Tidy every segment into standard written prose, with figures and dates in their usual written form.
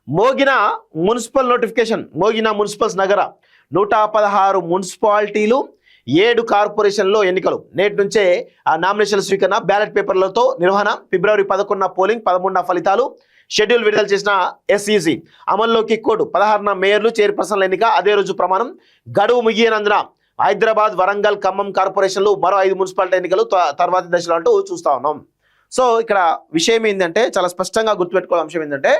మోగిన municipal notification, మోగిన municipals నగర 116 మున్సిపాలిటీలు 7 కార్పొరేషన్లో ఎన్నికలు. నేటి నుంచే ఆ నామినేషన్ల స్వీకరణ, బ్యాలెట్ పేపర్లతో నిర్వహణ. ఫిబ్రవరి 11 పోలింగ్, 13 ఫలితాలు. షెడ్యూల్ విడుదల చేసిన ఎస్ఈసి. అమల్లోకి కోడ్ 16 మేయర్లు, చైర్పర్సన్ల ఎన్నిక అదే రోజు ప్రమాణం. గడువు ముగియనందున హైదరాబాద్, వరంగల్, ఖమ్మం కార్పొరేషన్లు మరో 5 మున్సిపాలిటీ ఎన్నికలు తర్వాతి దశలో అంటూ చూస్తా ఉన్నాం. సో ఇక్కడ విషయం ఏంటంటే, చాలా స్పష్టంగా గుర్తుపెట్టుకోవాల అంశం ఏంటంటే,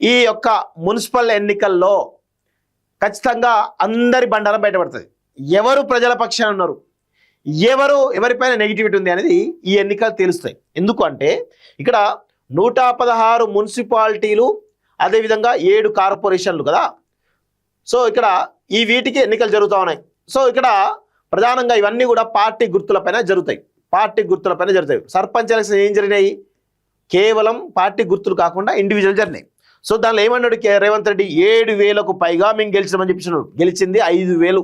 ఈ యొక్క మున్సిపల్ ఎన్నికల్లో ఖచ్చితంగా అందరి బండారం బయటపడుతుంది. ఎవరు ప్రజల పక్షాన ఉన్నారు, ఎవరిపైన నెగిటివిటీ ఉంది అనేది ఈ ఎన్నికలు తెలుస్తాయి. ఎందుకు అంటే ఇక్కడ 116 మున్సిపాలిటీలు, అదేవిధంగా 7 కార్పొరేషన్లు కదా. సో ఇక్కడ ఈ వీటికి ఎన్నికలు జరుగుతూ ఉన్నాయి. సో ఇక్కడ ప్రధానంగా ఇవన్నీ కూడా పార్టీ గుర్తులపైన జరుగుతాయి. సర్పంచ్ ఎలక్షన్ ఏం జరిగినాయి? కేవలం పార్టీ గుర్తులు కాకుండా ఇండివిజువల్ జరిగినాయి. సో దానిలో ఏమన్నాడు రేవంత్ రెడ్డి? 7,000కు పైగా మేము గెలిచామని చెప్పినాడు. గెలిచింది 5,000.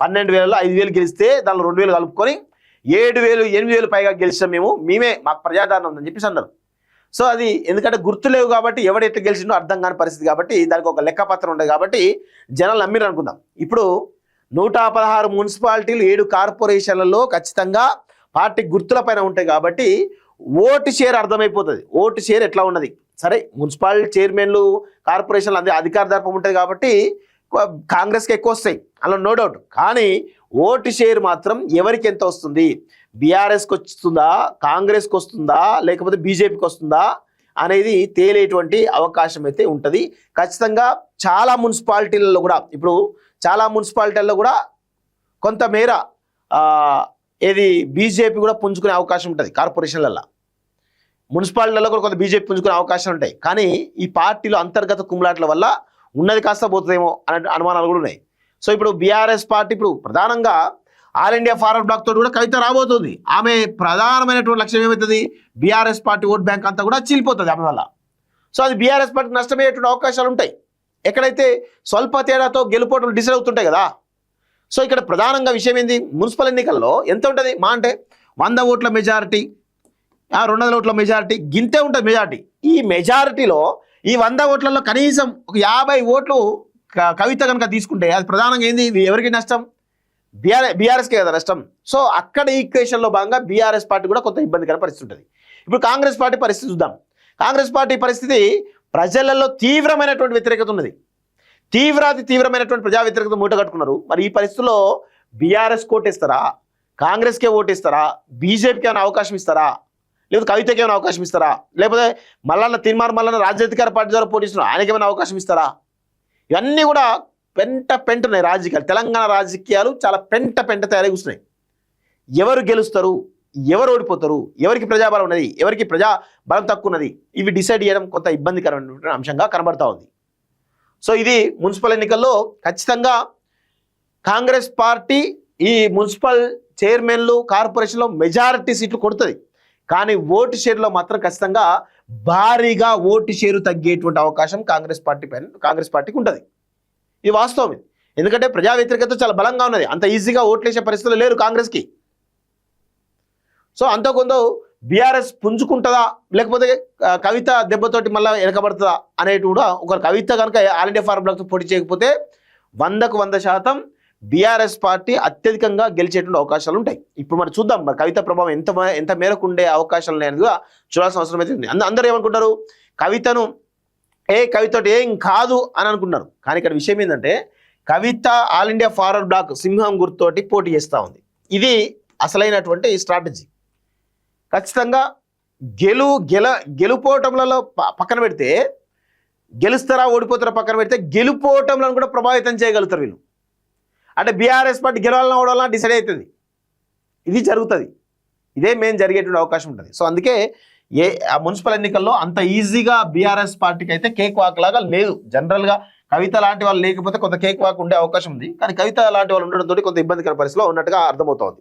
12,000లో 5,000 గెలిస్తే దానిలో 2,000 కలుపుకొని 7,000, 8,000 పైగా గెలిచాం మేమే, మాకు ప్రజాదరణ ఉందని చెప్పేసి అన్నారు. సో అది ఎందుకంటే గుర్తు లేవు కాబట్టి ఎవడు ఎట్లా గెలిచిండో అర్థం కాని పరిస్థితి కాబట్టి దానికి ఒక లెక్కపత్రం ఉంటుంది కాబట్టి జనాలు నమ్మిరు అనుకుందాం. ఇప్పుడు 116 మున్సిపాలిటీలు 7 కార్పొరేషన్లలో ఖచ్చితంగా పార్టీ గుర్తులపైన ఉంటాయి కాబట్టి ఓటు షేర్ అర్థమైపోతుంది. ఓటు షేర్ ఎట్లా ఉన్నది? సరే, మున్సిపాలిటీ చైర్మన్లు, కార్పొరేషన్లు అదే అధికార దర్పం ఉంటుంది కాబట్టి కాంగ్రెస్కి ఎక్కువ వస్తాయి, అలా నో డౌట్. కానీ ఓటు షేర్ మాత్రం ఎవరికి ఎంత వస్తుంది? బీఆర్ఎస్కి వస్తుందా, కాంగ్రెస్కి వస్తుందా, లేకపోతే బీజేపీకి వస్తుందా అనేది తేలేటువంటి అవకాశం అయితే ఉంటుంది. ఖచ్చితంగా చాలా మున్సిపాలిటీలలో కూడా కొంతమేర ఏది బీజేపీ కూడా పుంజుకునే అవకాశం ఉంటుంది. కార్పొరేషన్లలో, మున్సిపాలిటీలలో కూడా కొంత బీజేపీ పుంజుకునే అవకాశాలు ఉంటాయి. కానీ ఈ పార్టీలో అంతర్గత కుమ్ములాట్ల వల్ల ఉన్నది కాస్త పోతుందేమో అనే అనుమానాలు కూడా ఉన్నాయి. సో ఇప్పుడు బీఆర్ఎస్ పార్టీ ఇప్పుడు ప్రధానంగా ఆల్ ఇండియా ఫార్వర్డ్ బ్లాక్ తోటి కూడా కవిత రాబోతుంది. ఆమె ప్రధానమైనటువంటి లక్ష్యం ఏమవుతుంది? బీఆర్ఎస్ పార్టీ ఓట్ బ్యాంక్ అంతా కూడా చీలిపోతుంది ఆమె వల్ల. సో అది బీఆర్ఎస్ పార్టీకి నష్టమయ్యేటువంటి అవకాశాలు ఉంటాయి. ఎక్కడైతే స్వల్ప తేడాతో గెలుపోవడం డిసైడ్ అవుతుంటాయి కదా. సో ఇక్కడ ప్రధానంగా విషయం ఏంది? మున్సిపల్ ఎన్నికల్లో ఎంత ఉంటుంది? మా అంటే 100 ఓట్ల మెజారిటీ, 200 ఓట్ల మెజారిటీ, గింతే ఉంటుంది మెజారిటీ. ఈ మెజారిటీలో ఈ 100 ఓట్లలో కనీసం ఒక 50 ఓట్లు కవిత కనుక తీసుకుంటే అది ప్రధానంగా ఏంది? ఎవరికి నష్టం? బీఆర్ఎస్కే కదా నష్టం. సో అక్కడ ఈక్వేషన్లో భాగంగా బీఆర్ఎస్ పార్టీ కూడా కొంత ఇబ్బందికర పరిస్థితి ఉంటుంది. ఇప్పుడు కాంగ్రెస్ పార్టీ పరిస్థితి చూద్దాం. కాంగ్రెస్ పార్టీ పరిస్థితి ప్రజలలో తీవ్రమైనటువంటి వ్యతిరేకత ఉన్నది. తీవ్రమైనటువంటి ప్రజా వ్యతిరేకత మూట కట్టుకున్నారు. మరి ఈ పరిస్థితుల్లో బీఆర్ఎస్ ఓటేస్తారా, కాంగ్రెస్కే ఓటేస్తారా, బీజేపీకి ఏమైనా అవకాశం ఇస్తారా, లేకపోతే కవితకి ఏమైనా అవకాశం ఇస్తారా, లేకపోతే మల్లన్న రాజ్యాధికార పార్టీ ద్వారా పోటీస్తున్నారు, ఆయనకి ఏమైనా అవకాశం ఇస్తారా? ఇవన్నీ కూడా పెంట ఉన్నాయి రాజకీయాలు. తెలంగాణ రాజకీయాలు చాలా పెంట తయారై కూర్చున్నాయి. ఎవరు గెలుస్తారు, ఎవరు ఓడిపోతారు, ఎవరికి ప్రజాబలం ఉన్నది, ఎవరికి ప్రజాబలం తక్కువ ఉన్నది, ఇవి డిసైడ్ చేయడం కొంత ఇబ్బందికరమైన అంశంగా కనబడతా ఉంది. సో ఇది మున్సిపల్ ఎన్నికల్లో ఖచ్చితంగా కాంగ్రెస్ పార్టీ ఈ మున్సిపల్ చైర్మన్లు, కార్పొరేషన్లో మెజారిటీ సీట్లు కొడుతుంది. కానీ ఓటు షేర్లో మాత్రం ఖచ్చితంగా భారీగా ఓటు షేరు తగ్గేటువంటి అవకాశం కాంగ్రెస్ పార్టీకి ఉంటుంది. ఇది వాస్తవం. ఎందుకంటే ప్రజా వ్యతిరేకత చాలా బలంగా ఉన్నది. అంత ఈజీగా ఓట్లేసే పరిస్థితులు లేరు కాంగ్రెస్కి. సో అంత కొంత బీఆర్ఎస్ పుంజుకుంటుందా, లేకపోతే కవిత దెబ్బతోటి మళ్ళీ వెనకబడుతుందా అనేది కూడా ఒక కవిత కనుక ఆల్ ఇండియా ఫార్వర్డ్ బ్లాక్తో పోటీ చేయకపోతే 100% బీఆర్ఎస్ పార్టీ అత్యధికంగా గెలిచేటువంటి అవకాశాలు ఉంటాయి. ఇప్పుడు మరి చూద్దాం మరి కవిత ప్రభావం ఎంత మేరకు ఉండే అవకాశాలు ఉన్నాయని కూడా చూడాల్సిన అవసరం అయితే ఉంది. అందరూ ఏమనుకుంటారు? కవితతో ఏం కాదు అని అనుకుంటున్నారు. కానీ ఇక్కడ విషయం ఏంటంటే కవిత ఆల్ ఇండియా ఫార్వర్డ్ బ్లాక్ సింహం గుర్తుతోటి పోటీ చేస్తూ ఉంది. ఇది అసలైనటువంటి స్ట్రాటజీ. ఖచ్చితంగా గెలుపోవటంలలో పక్కన పెడితే, గెలుస్తారా ఓడిపోతారా పక్కన పెడితే, గెలుపోవటంలో కూడా ప్రభావితం చేయగలుగుతారు వీళ్ళు. అంటే బీఆర్ఎస్ పార్టీ గెలవాలన్నా ఓడాలన్నా డిసైడ్ అవుతుంది. ఇది జరుగుతుంది. ఇదే మెయిన్ జరిగేటువంటి అవకాశం ఉంటుంది. సో అందుకే మున్సిపల్ ఎన్నికల్లో అంత ఈజీగా బీఆర్ఎస్ పార్టీకి అయితే కేక్ వాక్ లాగా లేదు. జనరల్గా కవిత లాంటి వాళ్ళు లేకపోతే కొంత కేక్ వాక్ ఉండే అవకాశం ఉంది. కానీ కవిత లాంటి వాళ్ళు ఉండడంతో కొంత ఇబ్బందికర పరిస్థితిలో ఉన్నట్టుగా అర్థమవుతోంది.